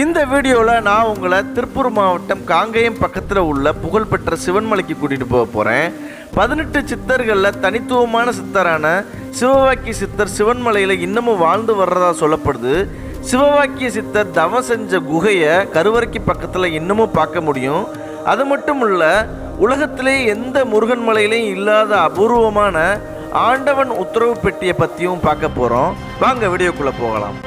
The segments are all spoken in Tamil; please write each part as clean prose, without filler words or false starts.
இந்த வீடியோவில் நான் உங்களை திருப்பூர் மாவட்டம் காங்கேயம் பக்கத்தில் உள்ள புகழ்பெற்ற சிவன்மலைக்கு கூட்டிகிட்டு போக போகிறேன். 18 சித்தர்களில் தனித்துவமான சித்தரான சிவவாக்கிய சித்தர் சிவன்மலையில் இன்னமும் வாழ்ந்து வர்றதா சொல்லப்படுது. சிவவாக்கிய சித்தர் தவம் செஞ்ச குகையை கருவறைக்கு பக்கத்தில் இன்னமும் பார்க்க முடியும். அது மட்டும் இல்லை, உலகத்திலே எந்த முருகன் மலையிலையும் இல்லாத அபூர்வமான ஆண்டவன் உத்தரவு பெட்டியை பற்றியும் பார்க்க போகிறோம். வாங்க வீடியோக்குள்ளே போகலாம்.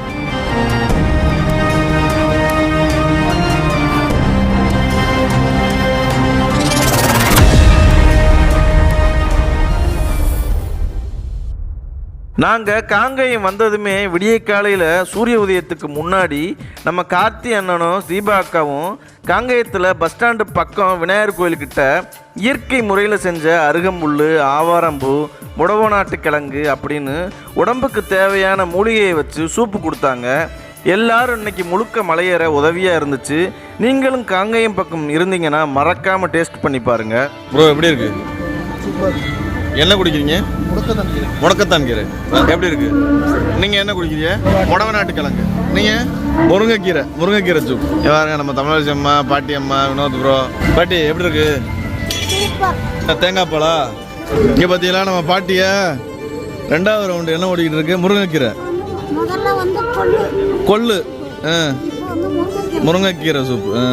நாங்கள் காங்கேயம் வந்ததுமே விடிய காலையில் சூரிய உதயத்துக்கு முன்னாடி நம்ம கார்த்தி அண்ணனும் தீபா அக்காவும் காங்கேயத்தில் பஸ் ஸ்டாண்டு பக்கம் விநாயகர் கோயில்கிட்ட இயற்கை முறையில் செஞ்ச அருகம்புல், ஆவாரம்பூ, முடவநாட்டு கிழங்கு அப்படின்னு உடம்புக்கு தேவையான மூலிகையை வச்சு சூப்பு கொடுத்தாங்க. எல்லாரும் இன்னைக்கு முழுக்க மலையேற உதவியாக இருந்துச்சு. நீங்களும் காங்கேயம் பக்கம் இருந்தீங்கன்னா மறக்காமல் டேஸ்ட் பண்ணி பாருங்கள். ப்ரோ எப்படி இருக்கு? என்ன குடிக்கிறீங்க? முடக்கத்தான் கீரை. எப்படி இருக்கு? நீங்கள் என்ன குடிக்கிறீங்க? முடவநாட்டு கிழங்கு. நீங்கள் முருங்கைக்கீரை சூப். பாருங்க, நம்ம தமிழரசி அம்மா, பாட்டி அம்மா, வினோத் ப்ரோ. பாட்டி எப்படி இருக்கு? தேங்காய் பாலா. இங்கே பார்த்தீங்களா நம்ம பாட்டியை 2வது ரவுண்டு என்ன ஓடிக்கிட்டு இருக்கு? முருங்கைக்கீரை கொள்ளு, முருங்கைக்கீரை சூப்பு.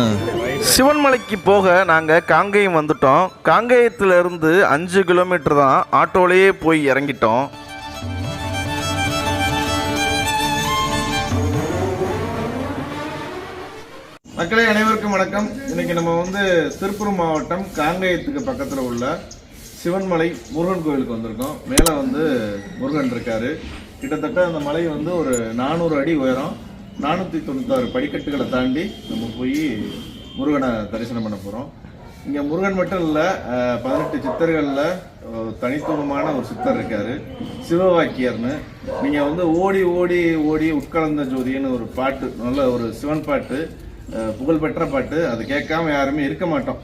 சிவன்மலைக்கு போக நாங்கள் காங்கேயம் வந்துட்டோம். காங்கேயத்திலிருந்து 5 கிலோமீட்டர் தான். ஆட்டோலேயே போய் இறங்கிட்டோம். மக்களே அனைவருக்கும் வணக்கம். இன்னைக்கு நம்ம திருப்பூர் மாவட்டம் காங்கேயத்துக்கு பக்கத்தில் உள்ள சிவன்மலை முருகன் கோயிலுக்கு வந்திருக்கோம். மேலே முருகன் இருக்காரு. கிட்டத்தட்ட அந்த மலை ஒரு 400 அடி உயரம். 496 படிக்கட்டுகளை தாண்டி நம்ம போய் முருகனை தரிசனம் பண்ண போகிறோம். இங்கே முருகன் மட்டும் இல்லை, 18 சித்தர்களில் தனித்துவமான ஒரு சித்தர் இருக்கார், சிவவாக்கியர்னு. நீங்கள் ஓடி ஓடி ஓடி உட்கலந்த ஜோதின்னு ஒரு பாட்டு, நல்ல ஒரு சிவன் பாட்டு, புகழ்பெற்ற பாட்டு. அது கேட்காம யாருமே இருக்க மாட்டோம்.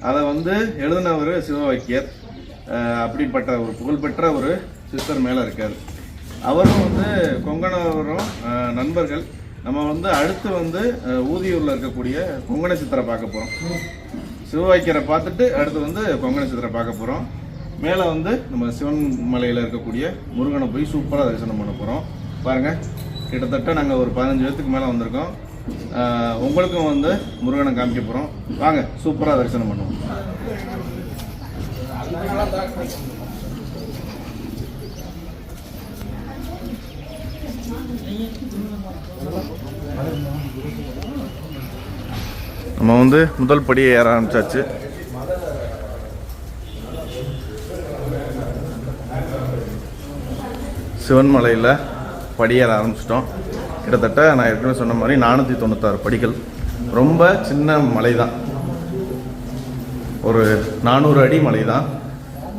அதை எழுதினவர் சிவவாக்கியர். அப்படிப்பட்ட ஒரு புகழ்பெற்ற ஒரு சித்தர் மேலே இருக்கார். அவரும் கொங்கணவரும் நண்பர்கள். நம்ம அடுத்து ஊதியூரில் இருக்கக்கூடிய கொங்கண சித்தரை பார்க்க போகிறோம். சிவவாக்கியரை பார்த்துட்டு அடுத்து கொங்கண சித்தரை பார்க்க போகிறோம். மேலே நம்ம சிவன் மலையில் இருக்கக்கூடிய முருகனை போய் சூப்பராக தரிசனம் பண்ண போகிறோம். பாருங்கள், கிட்டத்தட்ட நாங்கள் ஒரு 15 பேர்த்துக்கு மேலே வந்திருக்கோம். உங்களுக்கும் முருகனை காமிக்க போகிறோம். வாங்க, சூப்பராக தரிசனம் பண்ணுவோம். நம்ம முதல் படியை ஏற ஆரம்பிச்சாச்சு. சிவன்மலையில் படியேற ஆரம்பிச்சிட்டோம். கிட்டத்தட்ட நான் ஏற்கனவே சொன்ன மாதிரி 496 படிகள். ரொம்ப சின்ன மலை தான், ஒரு 400 அடி மலை தான்.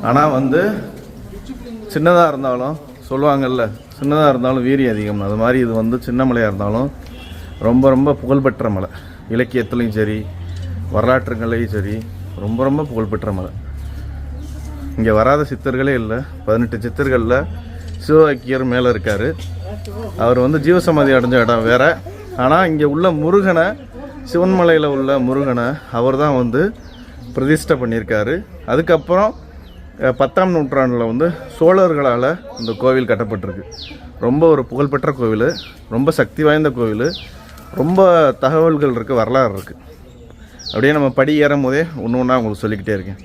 ஆனால் சின்னதாக இருந்தாலும் சொல்லுவாங்கல்ல, சின்னதாக இருந்தாலும் வீரியம் அதிகம். அது மாதிரி இது சின்ன மலையாக இருந்தாலும் ரொம்ப ரொம்ப புகழ்பெற்ற மலை. இலக்கியத்துலேயும் சரி, வரலாற்றுகளையும் சரி, ரொம்ப ரொம்ப புகழ்பெற்ற மலை. இங்கே வராத சித்தர்களே இல்லை. 18 சித்தர்களில் சிவவாக்கியர் மேலே இருக்கார். அவர் ஜீவசமாதி அடைஞ்ச இடம் வேற. ஆனால் இங்கே உள்ள முருகனை, சிவன்மலையில் உள்ள முருகனை அவர் தான் பிரதிஷ்டை பண்ணியிருக்காரு. அதுக்கப்புறம் 10ஆம் நூற்றாண்டில் சோழர்களால் இந்த கோவில் கட்டப்பட்டிருக்கு. ரொம்ப ஒரு புகழ்பெற்ற கோவில், ரொம்ப சக்தி வாய்ந்த கோவில், ரொம்ப தகவல்கள் இருக்குது, வரலாறு இருக்குது. அப்படியே நம்ம படி ஏறும் போதே ஒன்று ஒன்றா உங்களுக்கு சொல்லிக்கிட்டே இருக்கேன்.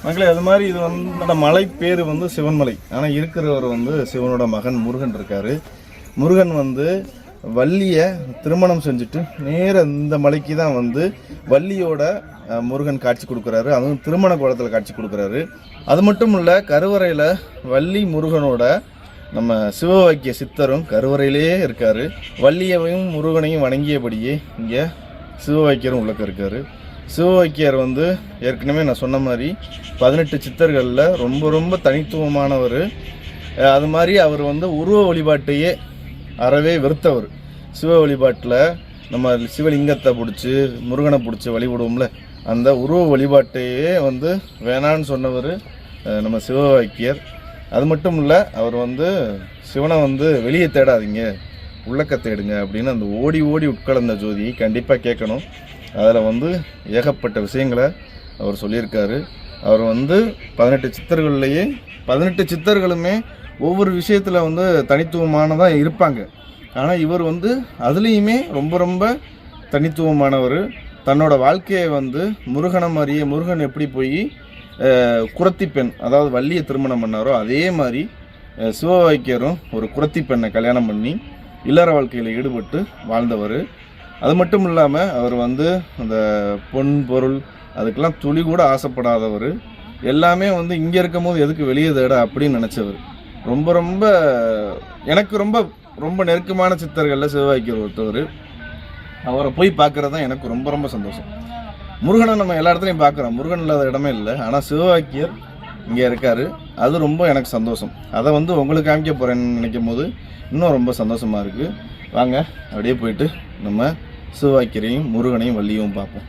மக்களே, அது மாதிரி இது அந்த மலை பேர் சிவன்மலை. ஆனால் இருக்கிறவர் சிவனோட மகன் முருகன் இருக்கார். முருகன் வள்ளியை திருமணம் செஞ்சுட்டு நேராக இந்த மலைக்கு தான் வள்ளியோட முருகன் காட்சி கொடுக்குறாரு. அதுவும் திருமண கோலத்தில் காட்சி கொடுக்குறாரு. அது மட்டும் இல்லை, கருவறையில் வள்ளி முருகனோட நம்ம சிவவாக்கிய சித்தரும் கருவறையிலேயே இருக்கார். வள்ளியையும் முருகனையும் வணங்கியபடியே இங்கே சிவவாக்கியரும் உள்ளக்க இருக்கார். சிவவாக்கியர் ஏற்கனவே நான் சொன்ன மாதிரி 18 சித்தர்களில் ரொம்ப ரொம்ப தனித்துவமானவர். அது மாதிரி அவர் உருவ வழிபாட்டையே அறவே வெறுத்தவர். சிவ வழிபாட்டில் நம்ம சிவலிங்கத்தை பிடிச்சி முருகனை பிடிச்சி வழிபடுவோம்ல, அந்த உருவ வழிபாட்டையே வந்து வேணான்னு சொன்னவர் நம்ம சிவவாக்கியர். அது மட்டும் இல்லை, அவர் வந்து சிவனை வந்து வெளியே தேடாதீங்க, உள்ளக்க தேடுங்க அப்படின்னு அந்த ஓடி ஓடி உட்கலந்த ஜோதியை கண்டிப்பாக கேட்கணும். அதில் வந்து ஏகப்பட்ட விஷயங்களை அவர் சொல்லியிருக்காரு. அவர் வந்து 18 சித்தர்கள்லேயே 18 சித்தர்களுமே ஒவ்வொரு விஷயத்தில் வந்து தனித்துவமானதாக இருப்பாங்க. ஆனால் இவர் வந்து அதுலேயுமே ரொம்ப ரொம்ப தனித்துவமானவர். தன்னோட வாழ்க்கையை வந்து முருகனை மாதிரியே, முருகன் எப்படி போய் குறத்தி பெண், அதாவது வள்ளியை திருமணம் பண்ணாரோ அதே மாதிரி சிவவாக்கியரும் ஒரு குறத்தி பெண்ணை கல்யாணம் பண்ணி இல்லற வாழ்க்கையில் ஈடுபட்டு வாழ்ந்தவர். அது மட்டும் இல்லாமல் அவர் வந்து அந்த பொன் பொருள் அதுக்கெல்லாம் துளி கூட ஆசைப்படாதவர். எல்லாமே வந்து இங்கே இருக்கும் போது எதுக்கு வெளியே தேட அப்படின்னு நினச்சவர். ரொம்ப ரொம்ப எனக்கு ரொம்ப ரொம்ப நெருக்கமான சித்தர்களில் சிவவாக்கியர் ஒருத்தவர். அவரை போய் பார்க்குறது தான் எனக்கு ரொம்ப ரொம்ப சந்தோஷம். முருகனை நம்ம எல்லா இடத்துலையும் பார்க்குறோம், முருகன் இல்லாத இடமே இல்லை. ஆனால் சிவவாக்கியர் இங்கே இருக்கார், அது ரொம்ப எனக்கு சந்தோஷம். அதை வந்து உங்களுக்கு காமிக்க போகிறேன்னு நினைக்கும் போது இன்னும் ரொம்ப சந்தோஷமாக இருக்குது. வாங்க அப்படியே போயிட்டு நம்ம சிவவாக்கியரையும் முருகனையும் வள்ளியும் பார்ப்போம்.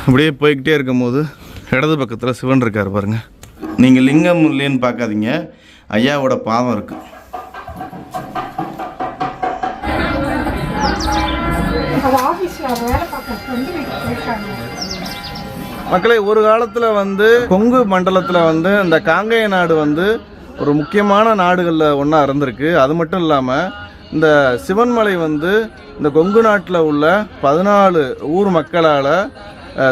அப்படியே போய்கிட்டே இருக்கும்போது இடது பக்கத்தில் சிவன் இருக்கார் பாருங்க. நீங்கள் லிங்கம் இல்லைன்னு பார்க்காதீங்க, ஐயாவோட பாதம் இருக்கு. மக்களே, ஒரு காலத்தில் வந்து கொங்கு மண்டலத்தில் வந்து இந்த காங்கேய நாடு வந்து ஒரு முக்கியமான நாடுகளில் ஒன்றா இருந்திருக்கு. அது மட்டும் இல்லாமல் இந்த சிவன்மலை வந்து இந்த கொங்கு நாட்டில் உள்ள 14 ஊர் மக்களால்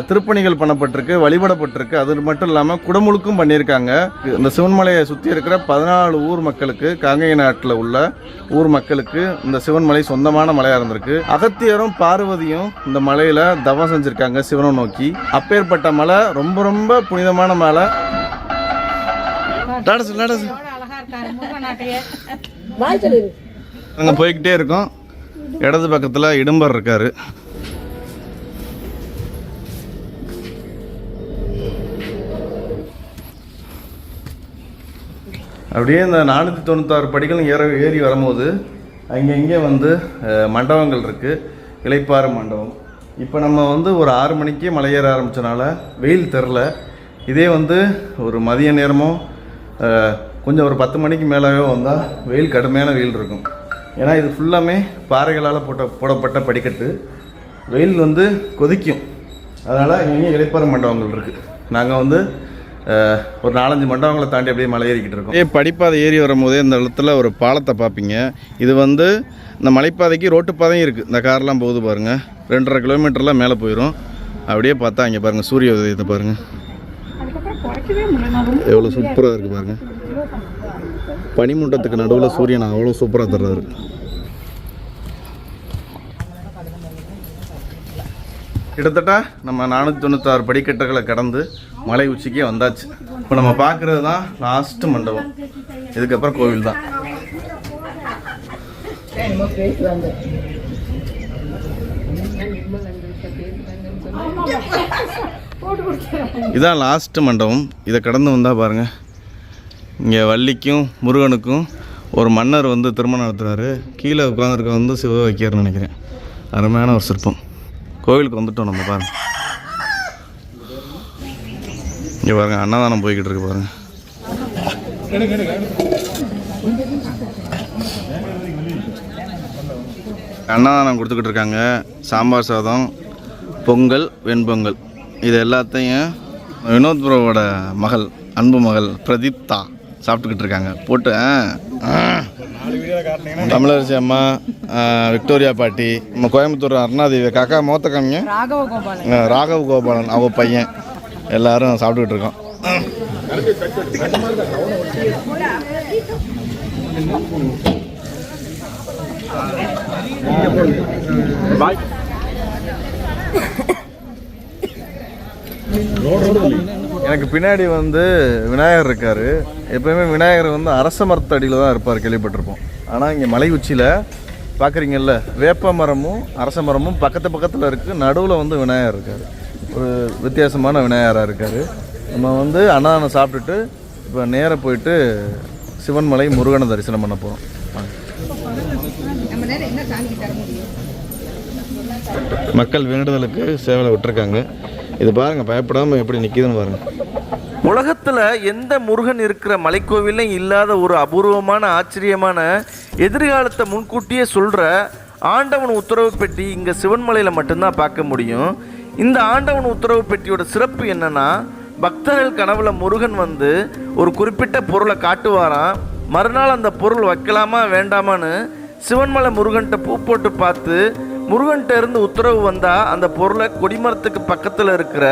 திருப்பணிகள் பண்ணப்பட்டிருக்கு, வழிபடப்பட்டிருக்கு. அது மட்டும் இல்லாமல் குடமுழுக்கும் பண்ணியிருக்காங்க. இந்த சிவன்மலையை சுற்றி இருக்கிற 14 ஊர் மக்களுக்கு, காங்கேய நாட்டில் உள்ள ஊர் மக்களுக்கு இந்த சிவன்மலை சொந்தமான மலையாக இருந்திருக்கு. அகத்தியரும் பார்வதியும் இந்த மலையில் தவம் செஞ்சுருக்காங்க சிவனை நோக்கி. அப்பேற்பட்ட மலை ரொம்ப ரொம்ப புனிதமான மலை. அங்கே போய்கிட்டே இருக்கோம். இடது பக்கத்தில் இடும்பர் இருக்காரு. அப்படியே இந்த 496 படிகளும் ஏறி வரும்போது அங்கே வந்து மண்டபங்கள் இருக்குது. இளைப்பாறு மண்டபம். இப்போ நம்ம வந்து ஒரு 6 மணிக்கே மலையேற ஆரம்பித்தனால வெயில் தெரில. இதே வந்து ஒரு மதிய நேரமோ கொஞ்சம் ஒரு 10 மணிக்கு மேலேயோ வந்தால் வெயில் கடுமையான வெயில் இருக்கும். ஏன்னா இது ஃபுல்லாமே பாறைகளால் போடப்பட்ட படிக்கட்டு. வெயில் வந்து கொதிக்கும். அதனால் இங்கே இளைப்பாறு மண்டபங்கள் இருக்குது. நாங்கள் வந்து ஒரு 4-5 மண்டபங்களை தாண்டி அப்படியே மலை ஏறிக்கிட்டு இருக்கோம். படிப்பாதை ஏறி வரும்போதே இந்த இடத்துல ஒரு பாலத்தை பார்ப்பீங்க. இது வந்து இந்த மலைப்பாதைக்கு ரோட்டு பாதையும் இருக்குது. இந்த கார்லாம் போகுது பாருங்கள். 2.5 கிலோமீட்டர்லாம் மேலே போயிடும். அப்படியே பார்த்தா இங்கே பாருங்கள், சூரிய உதயத்தை பாருங்கள், எவ்வளோ சூப்பராக இருக்குது பாருங்கள். பனிமூட்டத்துக்கு நடுவில் சூரியன் அவ்வளோ சூப்பராக தர்றாரு. கிட்டத்தட்ட நம்ம 496 படிக்கட்டுகளை கடந்து மலை உச்சிக்கே வந்தாச்சு. இப்போ நம்ம பார்க்குறது தான் லாஸ்ட்டு மண்டபம். இதுக்கப்புறம் கோவில் தான். இதான் லாஸ்ட்டு மண்டபம். இதை கடந்து வந்தால் பாருங்கள், இங்கே வள்ளிக்கும் முருகனுக்கும் ஒரு மன்னர் வந்து திருமணம் நடத்துகிறாரு. கீழே உட்காந்துருக்க வந்து சிவவாக்கியர்னு நினைக்கிறேன். அருமையான ஒரு சிற்பம். கோவிலுக்கு வந்துட்டோம் நம்ம பாருங்க. இங்கே பாருங்க, அன்னதானம் போய்கிட்டு இருக்கு பாருங்க. அன்னதானம் கொடுத்துக்கிட்டு இருக்காங்க. சாம்பார் சாதம், பொங்கல், வெண்பொங்கல், இது எல்லாத்தையும் வினோத் ப்ரோவோட மகள், அன்பு மகள் பிரதீப்தா சாப்பிட்டுக்கிட்டு இருக்காங்க. போட்டு தமிழரசி அம்மா, விக்டோரியா பாட்டி, நம்ம கோயம்புத்தூர் அருணாதேவி காக்கா, மோத்த காமிங்க, ராகவ கோபாலன் அவ பையன், எல்லாரும் சாப்பிட்டுக்கிட்டு இருக்கோம். எனக்கு பின்னாடி வந்து விநாயகர் இருக்கார். எப்போயுமே விநாயகர் வந்து அரச மரத்தடியில் தான் இருப்பார், கேள்விப்பட்டிருப்போம். ஆனால் இங்கே மலை உச்சியில் பார்க்குறீங்கல்ல, வேப்ப மரமும் அரச மரமும் பக்கத்தில் இருக்குது. நடுவில் வந்து விநாயகர் இருக்கார். ஒரு வித்தியாசமான விநாயகராக இருக்கார். நம்ம வந்து அன்னதானம் சாப்பிட்டுட்டு இப்போ நேராக போயிட்டு சிவன்மலை முருகனை தரிசனம் பண்ண போகிறோம். மக்கள் வேண்டுதலுக்கு சேவலை விட்டுருக்காங்க. இது பாருங்கள், பயப்படாமல் எப்படி நிற்கிதுன்னு பாருங்கள். உலகத்தில் எந்த முருகன் இருக்கிற மலைக்கோவிலும் இல்லாத ஒரு அபூர்வமான ஆச்சரியமான எதிர்காலத்தை முன்கூட்டியே சொல்கிற ஆண்டவன் உத்தரவு பெட்டி இங்கே சிவன்மலையில் மட்டும்தான் பார்க்க முடியும். இந்த ஆண்டவன் உத்தரவு பெட்டியோட சிறப்பு என்னென்னா, பக்தர்கள் கனவுல முருகன் வந்து ஒரு குறிப்பிட்ட பொருளை காட்டுவாராம். மறுநாள் அந்த பொருள் வைக்கலாமா வேண்டாமான்னு சிவன்மலை முருகன்கிட்ட பூ போட்டு பார்த்து முருகன்கிட்ட இருந்து உத்தரவு வந்தால் அந்த பொருளை கொடிமரத்துக்கு பக்கத்தில் இருக்கிற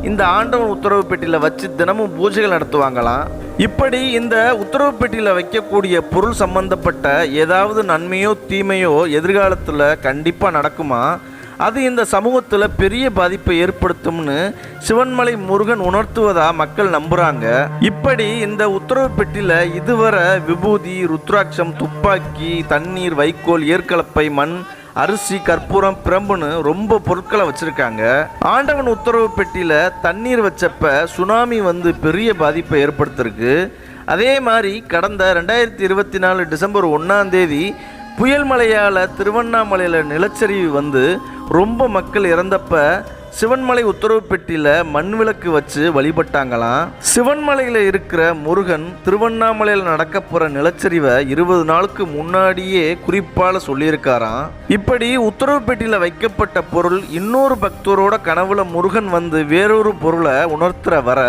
இந்த ஆண்டவன் உத்தரவு பெட்டியில் வச்சு தினமும் பூஜைகள் நடத்துவாங்களாம். இப்படி இந்த உத்தரவு பெட்டியில் வைக்கக்கூடிய பொருள் சம்பந்தப்பட்ட ஏதாவது நன்மையோ தீமையோ எதிர்காலத்தில் கண்டிப்பாக நடக்குமா, அது இந்த சமூகத்தில் பெரிய பாதிப்பை ஏற்படுத்தும்னு சிவன்மலை முருகன் உணர்த்துவதா மக்கள் நம்புகிறாங்க. இப்படி இந்த உத்தரவு பெட்டியில் இதுவரை விபூதி, ருத்ராட்சம், துப்பாக்கி, தண்ணீர், வைக்கோல், ஏற்கலப்பை, மண், அரிசி, கற்பூரம், பிரம்புன்னு ரொம்ப பொருட்களை வச்சுருக்காங்க. ஆண்டவன் உத்தரவு பெட்டியில் தண்ணீர் வச்சப்ப சுனாமி வந்து பெரிய பாதிப்பை ஏற்படுத்திருக்கு. அதே மாதிரி கடந்த 2024 டிசம்பர் 1 புயல் மழையால் திருவண்ணாமலையில் நிலச்சரிவு வந்து ரொம்ப மக்கள் இறந்தப்ப சிவன்மலை உத்தரவு பெட்டியில் மண் விளக்கு வச்சு வழிபட்டாங்களாம். சிவன்மலையில் இருக்கிற முருகன் திருவண்ணாமலையில் நடக்க போகிற நிலச்சரிவை 20 நாளுக்கு முன்னாடியே குறிப்பால் சொல்லியிருக்காராம். இப்படி உத்தரவு பெட்டியில் வைக்கப்பட்ட பொருள் இன்னொரு பக்தரோட கனவுல முருகன் வந்து வேறொரு பொருளை உணர்த்துற வர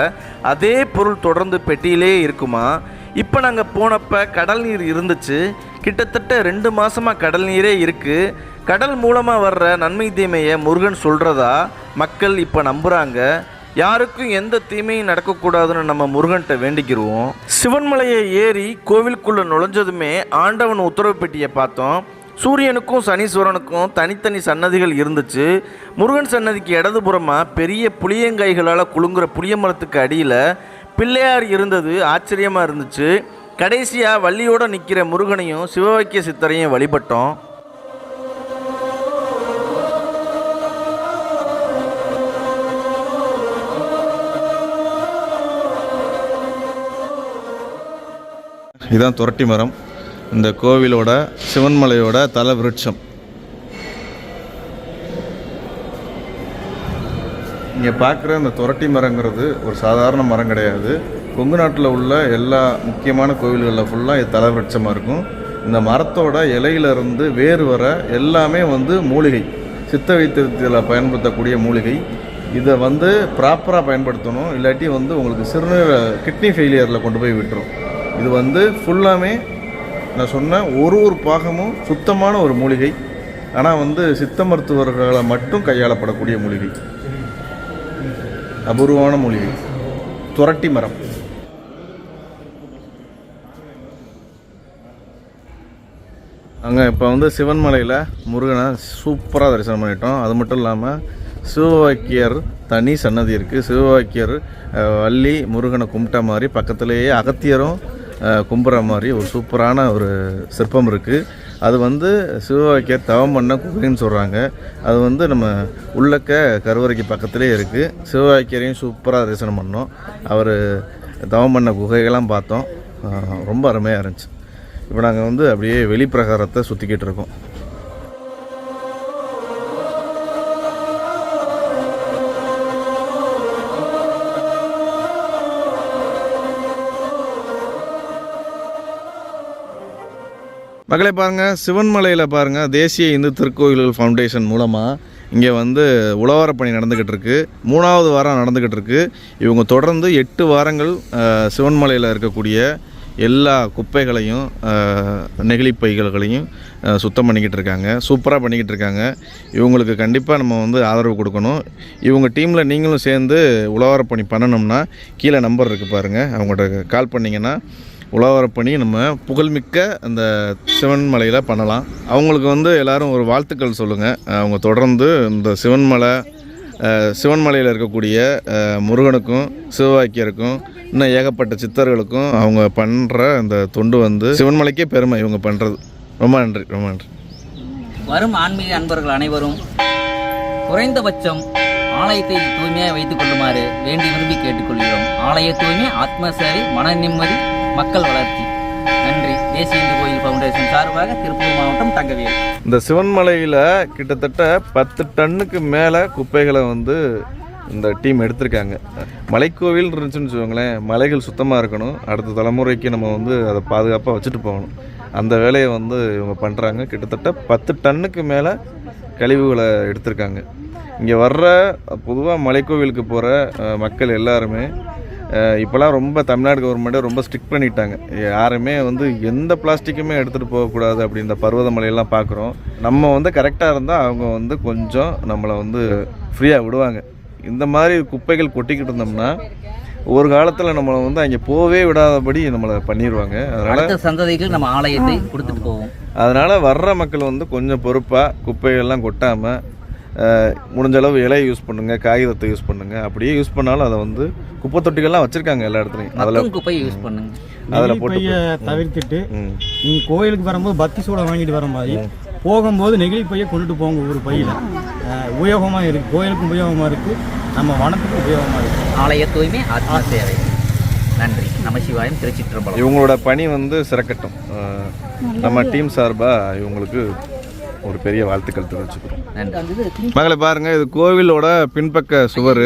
அதே பொருள் தொடர்ந்து பெட்டியிலே இருக்குமா. இப்போ நாங்கள் போனப்போ கடல் நீர் இருந்துச்சு. கிட்டத்தட்ட 2 மாதமாக கடல் நீரே இருக்குது. கடல் மூலமாக வர்ற நன்மை தீமையை முருகன் சொல்கிறதா மக்கள் இப்போ நம்புகிறாங்க. யாருக்கும் எந்த தீமையும் நடக்கக்கூடாதுன்னு நம்ம முருகன்கிட்ட வேண்டிக்கிடுவோம். சிவன்மலையை ஏறி கோவிலுக்குள்ளே நுழைஞ்சதுமே ஆண்டவன் உத்தரவு பெட்டியை பார்த்தோம். சூரியனுக்கும் சனீஸ்வரனுக்கும் தனித்தனி சன்னதிகள் இருந்துச்சு. முருகன் சன்னதிக்கு இடதுபுறமாக பெரிய புளியங்கைகளால் குலுங்குற புளிய மரத்துக்கு அடியில் பிள்ளையார் இருந்தது. ஆச்சரியமாக இருந்துச்சு. கடைசியாக வள்ளியோடு நிற்கிற முருகனையும் சிவவாக்கிய சித்தரையும் வழிபட்டோம். இதுதான் துரட்டி மரம், இந்த கோவிலோட சிவன்மலையோட தல விருட்சம். இங்கே பார்க்குற இந்த துரட்டி மரங்கிறது ஒரு சாதாரண மரம் கிடையாது. கொங்கு நாட்டில் உள்ள எல்லா முக்கியமான கோவில்களில் ஃபுல்லாக இது தல விருட்சமாக இருக்கும். இந்த மரத்தோட இலையிலிருந்து வேறு வர எல்லாமே வந்து மூலிகை, சித்த வைத்தியத்தில் பயன்படுத்தக்கூடிய மூலிகை. இதை வந்து ப்ராப்பராக பயன்படுத்தணும், இல்லாட்டி வந்து உங்களுக்கு கிட்னி ஃபெயிலியரில் கொண்டு போய் விட்டுரும். இது வந்து ஃபுல்லாமே நான் சொன்ன ஒரு பாகமும் சுத்தமான ஒரு மூலிகை. ஆனால் வந்து சித்த மருத்துவர்களை மட்டும் கையாளப்படக்கூடிய மூலிகை, அபூர்வமான மூலிகை துரட்டி மரம். அங்கே இப்போ வந்து சிவன்மலையில் முருகனை சூப்பராக தரிசனம் பண்ணிட்டோம். அது மட்டும் இல்லாமல் சிவவாக்கியர் தனி சன்னதி இருக்குது. சிவவாக்கியர் வள்ளி முருகனை கும்பிட்ட மாதிரி பக்கத்துலேயே அகத்தியரும் கும்புற மாதிரி ஒரு சூப்பரான ஒரு சிற்பம் இருக்குது. அது வந்து சிவவாக்கியர் தவம் பண்ண குகைன்னு சொல்கிறாங்க. அது வந்து நம்ம உள்ளக்க கருவறைக்கு பக்கத்துலேயே இருக்குது. சிவவாக்கியரையும் சூப்பராக தரிசனம் பண்ணோம். அவர் தவம் பண்ண குகைகள்லாம் பார்த்தோம். ரொம்ப அருமையாக இருந்துச்சு. இப்போ நாங்கள் வந்து அப்படியே வெளிப்பிரகாரத்தை சுற்றிக்கிட்டு இருக்கோம். மக்களை பாருங்கள், சிவன்மலையில் பாருங்கள், தேசிய இந்து திருக்கோயில்கள் ஃபவுண்டேஷன் மூலமாக இங்கே வந்து உழவார பணி நடந்துக்கிட்டு இருக்குது. 3வது வாரம் நடந்துக்கிட்டு இருக்குது. இவங்க தொடர்ந்து 8 வாரங்கள் சிவன்மலையில் இருக்கக்கூடிய எல்லா குப்பைகளையும் நெகிழி பைகளையும் சுத்தம் பண்ணிக்கிட்டு இருக்காங்க. சூப்பராக பண்ணிக்கிட்டு இருக்காங்க. இவங்களுக்கு கண்டிப்பாக நம்ம வந்து ஆதரவு கொடுக்கணும். இவங்க டீமில் நீங்களும் சேர்ந்து உழவார பணி பண்ணணும்னா கீழே நம்பர் இருக்குது பாருங்கள், அவங்கள்ட்ட கால் பண்ணிங்கன்னா உழவார பணி நம்ம புகழ்மிக்க அந்த சிவன்மலையில் பண்ணலாம். அவங்களுக்கு வந்து எல்லோரும் ஒரு வாழ்த்துக்கள் சொல்லுங்கள். அவங்க தொடர்ந்து இந்த சிவன்மலையில் இருக்கக்கூடிய முருகனுக்கும் சிவவாக்கியருக்கும் இன்னும் ஏகப்பட்ட சித்தர்களுக்கும் அவங்க பண்ணுற அந்த தொண்டு வந்து சிவன்மலைக்கே பெருமை இவங்க பண்ணுறது. ரொம்ப நன்றி, ரொம்ப நன்றி. வரும் ஆன்மீக அன்பர்கள் அனைவரும் குறைந்தபட்சம் ஆலயத்தை தூய்மையாக வைத்துக் கொள்ளுமாறு வேண்டி விரும்பி கேட்டுக்கொள்கிறோம். ஆலய தூய்மை, ஆத்ம சேவை, மன நிம்மதி, மக்கள் வளர்ச்சி. நன்றி. தேசிய இந்து கோயில் ஃபவுண்டேஷன் சார்பாக திருப்பூர் மாவட்டம் தங்கவேல். இந்த சிவன்மலையில் கிட்டத்தட்ட 10 டன்னுக்கு மேலே குப்பைகளை வந்து இந்த டீம் எடுத்திருக்காங்க. மலைக்கோவில் இருந்துச்சுன்னு வச்சுக்கோங்களேன், மலைகள் சுத்தமாக இருக்கணும், அடுத்த தலைமுறைக்கு நம்ம வந்து அதை பாதுகாப்பாக வச்சுட்டு போகணும். அந்த வேலையை வந்து இவங்க பண்ணுறாங்க. கிட்டத்தட்ட 10 டன்னுக்கு மேலே கழிவுகளை எடுத்திருக்காங்க. இங்கே வர்ற பொதுவாக மலைக்கோவிலுக்கு போகிற மக்கள் எல்லாருமே இப்போலாம் ரொம்ப தமிழ்நாடு கவர்மெண்ட்டை ரொம்ப ஸ்ட்ரிக்ட் பண்ணிட்டாங்க. யாருமே வந்து எந்த பிளாஸ்டிக்குமே எடுத்துகிட்டு போகக்கூடாது அப்படி இந்த பர்வதமலையெல்லாம் பார்க்குறோம். நம்ம வந்து கரெக்டாக இருந்தால் அவங்க வந்து கொஞ்சம் நம்மளை வந்து ஃப்ரீயாக விடுவாங்க. இந்த மாதிரி குப்பைகள் கொட்டிக்கிட்டு இருந்தோம்னா ஒரு காலத்தில் நம்மளை வந்து அங்கே போகவே விடாதபடி நம்மளை பண்ணிடுவாங்க. அதனால் சந்ததிகள் நம்ம ஆலயத்தை கொடுத்துட்டு போவோம். அதனால் வர்ற மக்கள் வந்து கொஞ்சம் பொறுப்பாக குப்பைகள்லாம் கொட்டாமல் முடிஞ்ச அளவு இலையை யூஸ் பண்ணுங்கள், காகிதத்தை யூஸ் பண்ணுங்கள். அப்படியே யூஸ் பண்ணாலும் அதை வந்து குப்பை தொட்டிகள்லாம் வச்சுருக்காங்க எல்லா இடத்துலையும். அதில் குப்பையை யூஸ் பண்ணுங்க. அதில் போட்டு தவிர்த்துட்டு நீங்கள் கோயிலுக்கு வரும்போது பத்தி சூடை வாங்கிட்டு வர மாதிரி போகும்போது நெகிழி பையை கொண்டுட்டு போங்க. ஒரு பையில் உபயோகமாக இருக்குது, கோயிலுக்கும் உபயோகமாக இருக்குது, நம்ம வனத்துக்கும் உபயோகமாக இருக்குது. ஆலய தூய்மை, ஆத்ம சேவை. நன்றி. நமசிவாயம், திருச்சிற்றம்பலம். இவங்களோட பணி வந்து சிறக்கட்டும். நம்ம டீம் சார்பாக இவங்களுக்கு ஒரு பெரிய வாழ்த்துக்கள் தெரிவிச்சுக்கிறோம். மகளை பாருங்கள், இது கோவிலோட பின்பக்க சுவர்.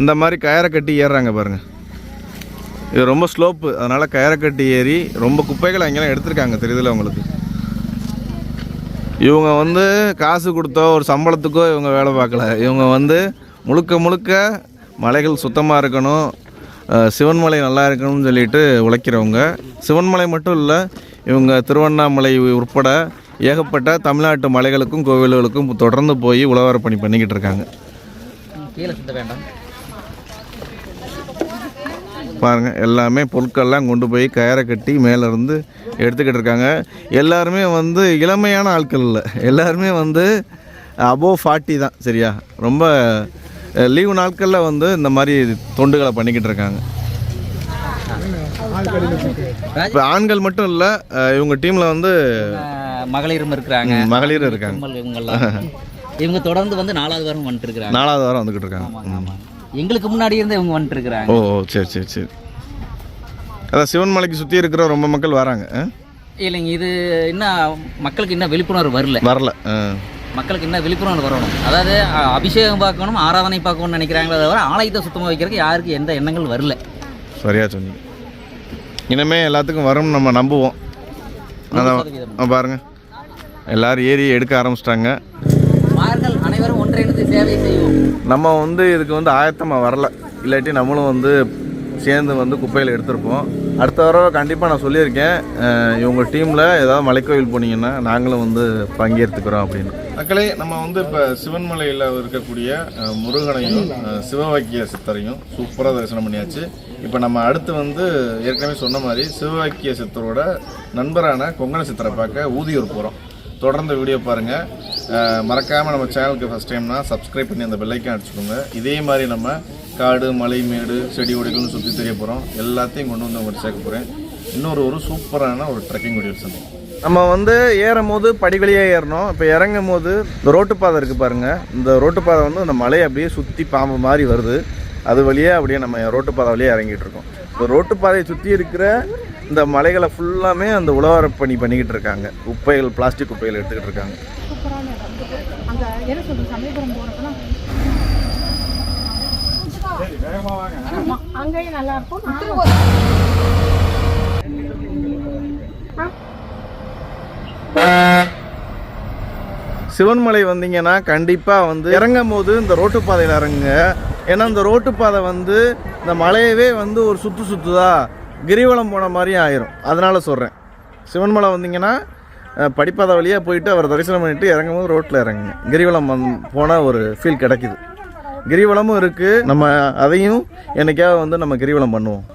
இந்த மாதிரி கயரை கட்டி ஏறுறாங்க பாருங்கள். இது ரொம்ப ஸ்லோப்பு, அதனால் கயரை கட்டி ஏறி ரொம்ப குப்பைகளை அங்கெல்லாம் எடுத்திருக்காங்க. தெரியுதுல உங்களுக்கு. இவங்க வந்து காசு கொடுத்தோ ஒரு சம்பளத்துக்கோ இவங்க வேலை பார்க்கல. இவங்க வந்து முழுக்க முழுக்க மலைகள் சுத்தமாக இருக்கணும், சிவன்மலை நல்லா இருக்கணும்னு சொல்லிட்டு உழைக்கிறவங்க. சிவன்மலை மட்டும் இல்லை, இவங்க திருவண்ணாமலை உட்பட ஏகப்பட்ட தமிழ்நாட்டு மலைகளுக்கும் கோவில்களுக்கும் தொடர்ந்து போய் உழவார பணி பண்ணிக்கிட்டு இருக்காங்க. பாருங்கள், எல்லாமே பொருட்கள்லாம் கொண்டு போய் கயரை கட்டி மேலேருந்து எடுத்துக்கிட்டு இருக்காங்க. எல்லாருமே வந்து இளமையான ஆட்கள் இல்லை, எல்லாருமே வந்து அபோவ் 40 தான். சரியா, ரொம்ப லீவு நாட்களில் வந்து இந்த மாதிரி தொண்டுகளை பண்ணிக்கிட்டு இருக்காங்க. இப்போ ஆண்கள் மட்டும் இல்லை, இவங்க டீமில் வந்து மகளிரும் இருக்கிறாங்க. மகளிரும் இருக்காங்க. இவங்க தொடர்ந்து வந்து 4வது வாரம் வந்துட்டு இருக்காங்க. 4வது வாரம் வந்துகிட்டு இருக்காங்க. எங்களுக்கு முன்னாடி இருந்து இவங்க வந்துட்டு இருக்காங்க. ஓ சரி சரி சரி. அதான் சிவன்மலைக்கு சுற்றி இருக்கிற ரொம்ப மக்கள் வராங்க. இல்லைங்க, இது இன்னும் மக்களுக்கு இன்னும் விழிப்புணர்வு வரல. மக்களுக்கு இன்னும் விழிப்புணர்வு வரணும். அதாவது அபிஷேகம் பார்க்கணும், ஆராதனை பார்க்கணும்னு நினைக்கிறாங்களே தவிர ஆலயத்தை சுத்தமாக வைக்கிறதுக்கு யாருக்கு எந்த எண்ணங்கள் வரல. சரியா சொன்னீங்க. இனிமே எல்லாத்துக்கும் வரும்னு நம்ம நம்புவோம். அதான் பாருங்கள், எல்லோரும் ஏறி எடுக்க ஆரம்பிச்சிட்டாங்க. அனைவரும் ஒன்றிணைந்து சேவை செய்வோம். நம்ம வந்து இதுக்கு வந்து ஆயத்தமாக வரல, இல்லாட்டி நம்மளும் வந்து சேர்ந்து வந்து குப்பையில் எடுத்திருப்போம். அடுத்த தடவை கண்டிப்பாக நான் சொல்லியிருக்கேன், இவங்க டீமில் ஏதாவது மலைக்கோவில் போனீங்கன்னா நாங்களும் வந்து பங்கேற்றுக்கிறோம் அப்படின்னு. மக்களே, நம்ம வந்து இப்போ சிவன்மலையில் இருக்கக்கூடிய முருகனையும் சிவவாக்கிய சித்தரையும் சூப்பராக தரிசனம் பண்ணியாச்சு. இப்போ நம்ம அடுத்து வந்து ஏற்கனவே சொன்ன மாதிரி சிவவாக்கிய சித்தரோட நண்பரான கொங்கண சித்தரை பார்க்க ஊதியூர் போகிறோம். தொடர்ந்து வீடியோ பாருங்கள். மறக்காமல் நம்ம சேனலுக்கு ஃபஸ்ட் டைம்னா சப்ஸ்கிரைப் பண்ணி அந்த பெல்லைக்கான் அடிச்சுக்கோங்க. இதே மாதிரி நம்ம காடு, மலை, மேடு, செடி கொடிகள்னு சுற்றி தெரிய போகிறோம். எல்லாத்தையும் கொண்டு வந்து உங்கள்கிட்ட சேர்க்க போகிறேன். இன்னொரு சூப்பரான ஒரு ட்ரெக்கிங் வீடியோ சந்திப்போம். நம்ம வந்து ஏறும் போது படிவழியாக ஏறணும். இப்போ இறங்கும் போது இந்த ரோட்டு பாதை இருக்குது பாருங்கள். இந்த ரோட்டு பாதை வந்து அந்த மலையை அப்படியே சுற்றி பாம்பு மாதிரி வருது. அது வழியாக அப்படியே நம்ம ரோட்டு பாதை வழியாக இறங்கிட்டு இருக்கோம். இப்போ ரோட்டு பாதையை சுற்றி இருக்கிற இந்த மலைகளை ஃபுல்லாமே அந்த உழவார பணி பண்ணிக்கிட்டு இருக்காங்க. குப்பைகள், பிளாஸ்டிக் குப்பைகள் எடுத்துக்கிட்டு இருக்காங்க. சிவன்மலை வந்தீங்கன்னா கண்டிப்பாக வந்து இறங்கும் போது இந்த ரோட்டு பாதையில் இறங்குங்க. ஏன்னா இந்த ரோட்டு பாதை வந்து இந்த மலையவே வந்து ஒரு சுற்றுதா கிரிவலம் போன மாதிரியும் ஆயிரும். அதனால் சொல்கிறேன், சிவன்மலை வந்தீங்கன்னா படிப்பாதை வழியாக போயிட்டு அவர் தரிசனம் பண்ணிவிட்டு இறங்கும் போது ரோட்டில் இறங்குங்க. கிரிவலம் போனால் ஒரு ஃபீல் கிடைக்குது. கிரிவலமும் இருக்குது, நம்ம அதையும் என்னைக்காவது வந்து நம்ம கிரிவலம் பண்ணுவோம்.